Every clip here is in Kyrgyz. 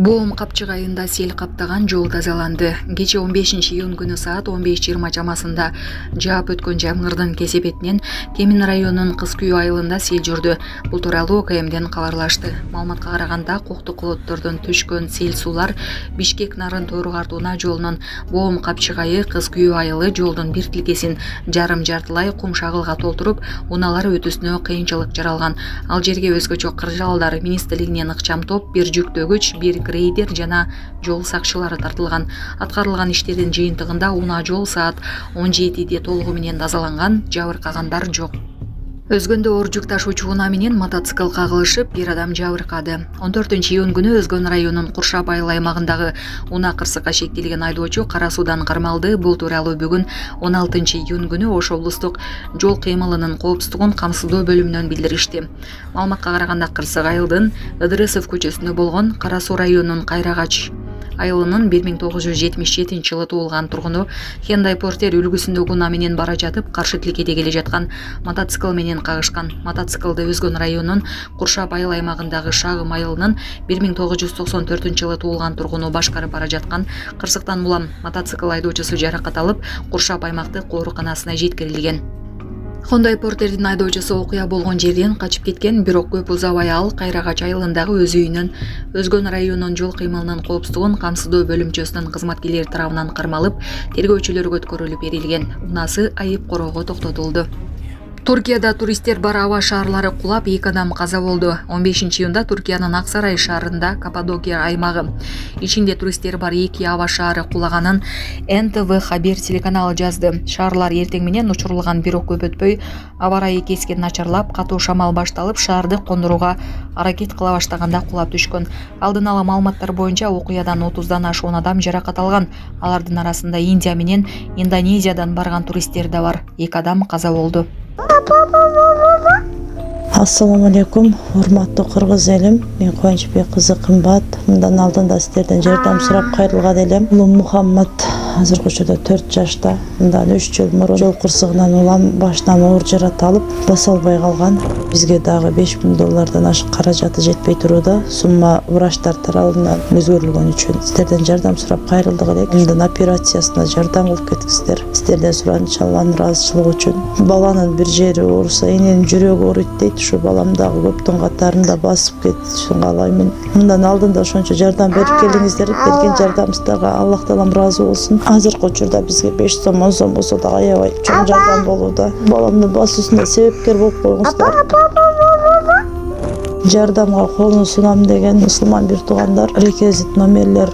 Боом Капчык айында сел каптаган жол тазаланды. Кече 15-июнь күнү саат 15:20 чамасында жаап өткөн жамгырдын кесепетинен Темин районунун Кыз Күйүү айылында сел жүрдү. Бул тууралуу ОКМден кабарлашты. Маалыматка караганда, коктук колоттордон түшкөн сел суулар Бишкек Нарын Тоору Артуна жолунун Боом Капчык айы Кыз Күйүү айылы жолдун бир тилкесин жарым-жартылай кум шагылга толтуруп, унаалар өтүүсүнө кыйынчылык жаралган. Ал жерге өзгөчө кыржалдар министрлигинен ыкчам топ, бир жүктөгүч, бир грейдер жана жол сакчылары тартылган. Аткарылган иштердин жыйынтыгында унаа жол саат 17:де толугу менен тазаланган, жабыркагандар жок. Өзгөндө оор жүк ташуучу унаа менен мотоцикл кагылышып, бир адам жабыркады. 14-июнь күнү Өзгөн районунун Куршап айыл аймагындагы унаа кырсыкка шектелген айдоочу кара суудан кармалды. Бул тууралуу бүгүн 16-июнь күнү Ош облустук жол кыймылынын коопсуздугун камсыздоо бөлүмүнөн билдиришти. Маалыматка караганда, кырсык айылдын Ыдырысов көчөсүндө болгон Кара Суу районунун Кайрагач айылынын 1977-жылы туулган тургуну Hyundai Porter үлгүсүндөгү унаа менен бара жатып, каршы тилкеде келе жаткан мотоцикл менен кагышкан. Мотоциклды Өзгөн районунун Куршап айыл аймагындагы Шагым айылынын 1994-жылы туулган тургуну башкарып бара жаткан. Кырсыктан улам мотоцикл айдоочусу жаракат алып, Куршап аймактык ооруканасына жеткирилген. Hyundai Porterдин айдоочусу окуя болгон жерден качып кеткен, бирок көп узабай ал Кайрагач айылындагы өз үйүнөн Өзгөн районунун жол кыймылынын коопсуздугун камсыздоо бөлүмчөсүнүн кызматкерлери тарабынан кармалып, тергөөчүлөргө өткөрүлүп берилген. Унаасы айып короого токтотулду. Туркияда туристтер бар аба шаарлары кулап, 2 адам каза болду. 15-июнда Туркиянын Аксарай шаарында Каппадокия аймагы ичинде туристтер бар 2 аба шаары кулаганын НТВ Хабер телеканалы жазды. Шаарлар эртең менен учурулган, бирок көп өтпөй аба ырайы кескен начарлап, катуу шамал башталып, шаарды кондурууга аракет кыла баштаганда кулап түшкөн. Алдын ала маалыматтар боюнча окуядан 30дан ашуун адам жаракат алган. Алардын арасында Индия менен Индонезиядан барган туристтер да бар. 2 адам каза болду. Ассаламу алейкум, урматтуу кыргыз элим. Мен Кубанычбек кызы Кымбат. Мындан алдында сиздерден жардам сурап кайрылган элем. Улум Мухаммад азыркы учурда 4 жашта. Мындан 3 жыл мурун жол кырсыгынан улам башынан оор жарат алып, баса албай калган. Бизге дагы $5000 ашык каражаты жетпей туруда. Сумма врачтар тарабынан өзгөрүлгөн үчүн сиздерден жардам сурап кайрылдык элек. Мындан операциясына жардам кылып кетиңиздер. Сиздерден суранчы Алланын ыраазычылыгы үчүн. Баланын бир жери ооруса, эненин жүрөгү ооруйт дейт. Ушу балам дагы көптүн катарында басып кетишин каалаймын. Мындан алдында ошончо жардам берип келиңиздер. Берген жардамыңыздарга Аллах таалам ыраазы болсун. Азыркы учурда бизге 5 сом, 10 сом болсо дагы аябай чоң жардам болууда. Баламдын басуусуна себепкер болуп коюңуздар. Жардамга колун сунам деген мусулман бир туугандар. Реквизит номерлер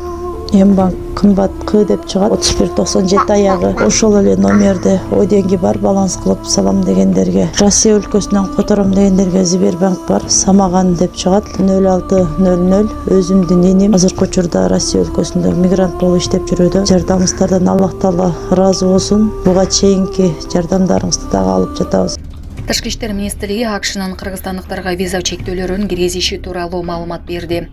Мбанк Кымбат К деп чыгат. 3197 аягы. Ошол эле номерди ойденги бар баланс кылып салам дегендерге, Россия өлкөсүнөн котором дегендерге Сбербанк бар. Самаган деп чыгат. 0600. Өзүмдүн энем азыркы учурда Россия өлкөсүндө мигрант болуп иштеп жүрүүдө. Жардамыңыздардан Аллах таала ыраазы болсун. Буга чейинки жардамдарыңызды дагы алып жатабыз. Тышкы иштер министрлиги АКШнын кыргызстандыктарга виза чектөөлөрүн киргизиши тууралуу маалымат берди.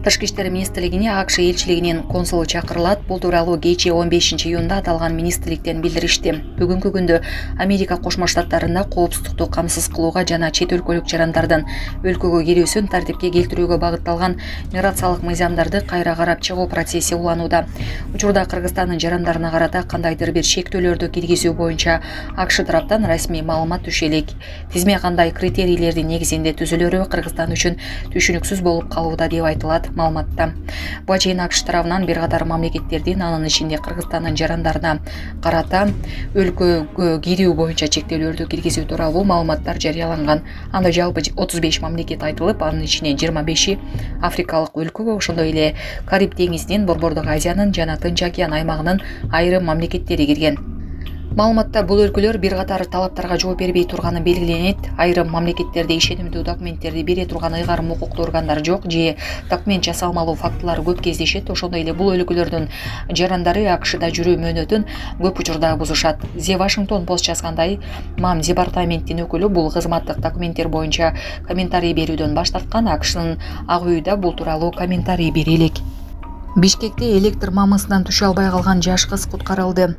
Тышкы иштер министрлигине АКШ элчилигинин консулу чакырылат. Бул тууралуу кече 15-июнда аталган министрликтен билдиришти. Бүгүнкү күндө Америка Кошмо Штаттарында коопсуздукту камсыз кылууга жана чет өлкөлүк жарандардын өлкөгө кирүүсүн тартипке келтирүүгө багытталган миграциялык мыйзамдарды кайра карап чыгуу процесси уланууда. Учурда Кыргызстандын жарандарына карата кандайдыр бир шектөөлөрдү киргизүү боюнча АКШ тараптан расмий маалымат түшө элек. Тизме кандай критерийлердин негизинде түзүлөрү Кыргызстан үчүн түшүнүксүз болуп калууда деп айтылат маалыматта. Буга чейин АКШ тарабынан бир катар мамлекеттердин, анын ичинде Кыргызстандын жарандарына карата өлкөгө кирүү боюнча чектөөлөрдү киргизүү тууралуу маалыматтар жарыяланган. Анда жалпы 35 мамлекет айтылып, анын ичинен 25 Африкалык өлкөгө, ошондой эле Кариб деңизинин, Борбордук Азиянын жана Тынч океан аймагынын айрым мамлекеттери кирген. Маалыматта бул өлкөлөр бир катар талаптарга жооп бербей турганы белгиленет. Айрым мамлекеттерде ишенимдүү документтерди бере турган ыйгарым укуктуу органдар жок же документ жасалмалуу фактылар көп кездешет. Ошондой эле бул өлкөлөрдүн жарандары АКШда жүрүү мөөнөтүн көп учурда бузушат. The Washington Post жазгандай, МАМ департаментинин өкүлү бул кызматтык документтер боюнча комментарий берүүдөн баш тарткан. АКШнын Ак үйү бул тууралуу комментарий бере элек. Бишкекте электр мамысынан түшө албай калган жаш кыз куткарылды.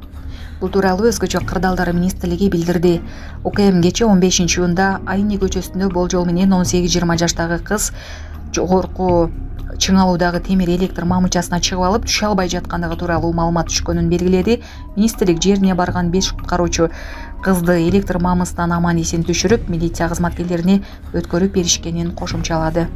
Бул тууралуу өзгөчө кырдаалдар министрлиги билдирди. ОКМ кече 15-июнда Айни көчөсүндө болжол менен 18-20 жаштагы кыз жогорку чыңалуудагы темир электр мамычасына чыгып алып түшө албай жаткандыгы тууралуу маалымат түшкөнүн белгиледи. Министрлик жерине барган 5 куткаруучу кызды электр мамысынан аман эсен түшүрүп, милиция кызматкерлерине өткөрүп беришкенин кошумчалады.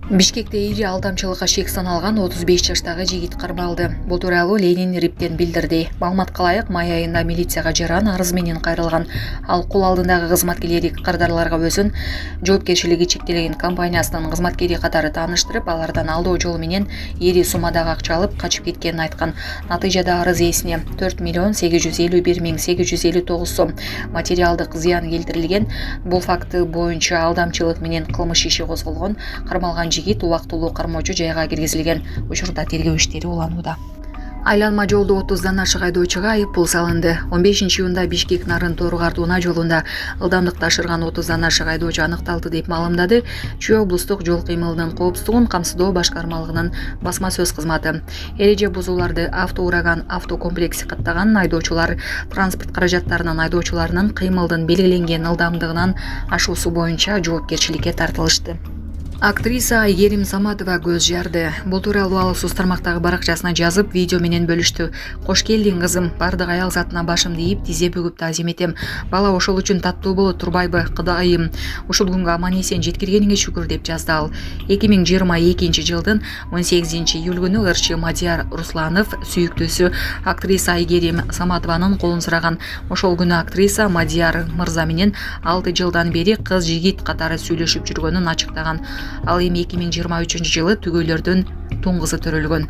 Бишкекте ири алдамчылыкка шек саналган 35 жаштагы жигит кармалды. Бул тууралуу Ленин Риптен билдирди. Маалыматка ылайык, май айында милицияга жаран арыз менен кайрылган. Ал кул алдындагы кызматкерлери кардарларга өзүн жоопкерчилиги чектелген компаниясынын кызматкери катары тааныштырып, алардан алдоо жолу менен ири суммадагы акча алып качып кеткенин айткан. Натыйжада арыз ээсине 4.851.859 сом материалдык зыян келтирилген. Бул факты боюнча алдамчылык менен кылмыш иши козголгон. Кармалган жигит убактылуу кармоочу жайга киргизилген. Учурда тергөө иштери уланууда. Айланма жолду 30дан ашык айдоочуга айып пул салынды. 15-июнда Бишкек Нарын Торгар Туна жолунда ылдамдыкты ашырган 30дан ашык айдоочу аныкталды деп маалымдады Чүй облустук жол кыймылынын коопсуздугун камсыздоо башкармалыгынын басма сөз кызматы. Эреже бузууларды автоураган автокомплекси каттаган. Айдоочулар транспорт каражаттарынын айдоочуларынын кыймылдын белгиленген ылдамдыгынан ашуусу боюнча жоопкерчиликке тартылышты. Актриса Айгерим Саматова көз жарды. Бул тууралуу ал соц тармактагы баракчасына жазып, видео менен бөлүштү. Кош келдиң кызым, бардык аял затына башымды ийип, тизе бүгүп таазим этем. Бала ошол үчүн таттуу болот турбайбы, Кудайым. Ушул күнгө аман эсен жеткиргениңе шүгүр деп жазды ал. 2022 жылдын 18-июль күнү ырчы Мадияр Русланов сүйүктүүсү актриса Айгерим Саматованын колун сураган. Ошол күнү актриса Мадияр мырза менен 6 жылдан бери кыз жигит катары сүйлөшүп жүргөнүн ачыктаган. Ал эми 2023 жылы түгөйлөрдөн туң кызы төрөлгөн.